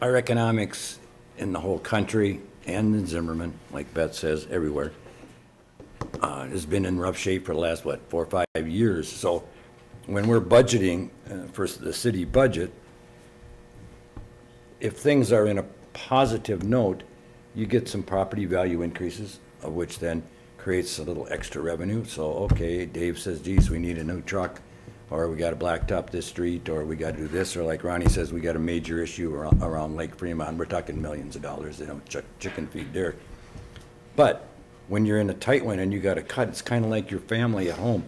our economics in the whole country and in Zimmerman, like Beth says, everywhere, has been in rough shape for the last, what, 4 or 5 years. So when we're budgeting for the city budget, if things are in a positive note, you get some property value increases, of which then creates a little extra revenue. So, okay, Dave says, geez, we need a new truck, or we got to blacktop this street, or we got to do this, or like Ronnie says, we got a major issue around Lake Fremont. We're talking millions of dollars, you know, chicken feed there. But when you're in a tight one and you got to cut, it's kind of like your family at home.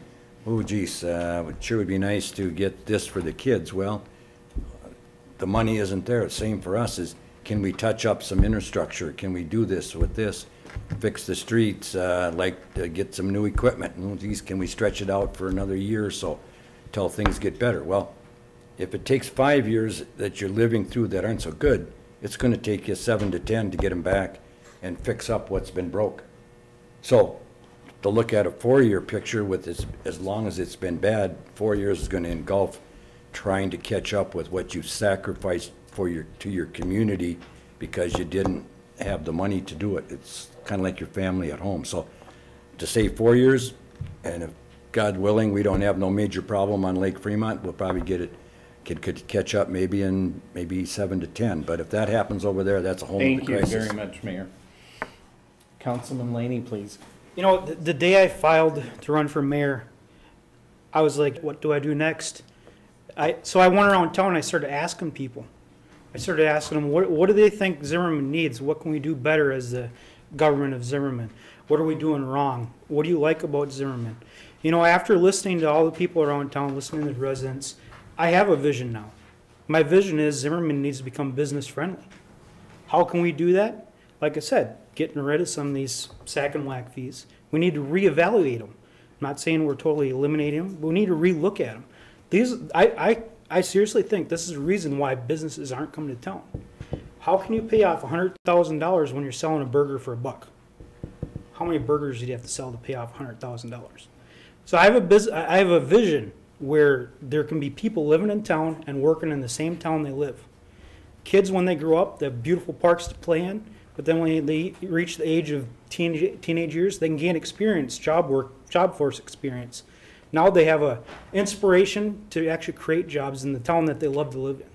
Oh, geez, it sure would be nice to get this for the kids. Well, the money isn't there. The same for us is, can we touch up some infrastructure? Can we do this with this? Fix the streets, get some new equipment. Oh, geez, can we stretch it out for another year or so till things get better? Well, if it takes 5 years that you're living through that aren't so good, it's going to take you 7 to 10 to get them back and fix up what's been broke. So to look at a 4-year picture with this, as long as it's been bad, 4 years is going to engulf trying to catch up with what you sacrificed to your community because you didn't have the money to do it. It's kind of like your family at home. So to say 4 years, and if God willing we don't have no major problem on Lake Fremont, we'll probably get it, could catch up maybe in 7 to 10. But if that happens over there, that's a whole other crisis. Thank you very much, Mayor. Councilman Laney, please. You know, the day I filed to run for mayor, I was like, what do I do next? So I went around town and I started asking people. I started asking them, what do they think Zimmerman needs? What can we do better as the government of Zimmerman? What are we doing wrong? What do you like about Zimmerman? You know, after listening to all the people around town, listening to the residents, I have a vision now. My vision is Zimmerman needs to become business friendly. How can we do that? Like I said, getting rid of some of these sack and whack fees. We need to reevaluate them. I'm not saying we're totally eliminating them, but we need to relook at them. I seriously think this is the reason why businesses aren't coming to town. How can you pay off $100,000 when you're selling a burger for $1? How many burgers do you have to sell to pay off $100,000? So I have a vision where there can be people living in town and working in the same town they live. Kids, when they grow up, they have beautiful parks to play in, but then when they reach the age of teenage years, they can gain experience, job force experience. Now they have a inspiration to actually create jobs in the town that they love to live in.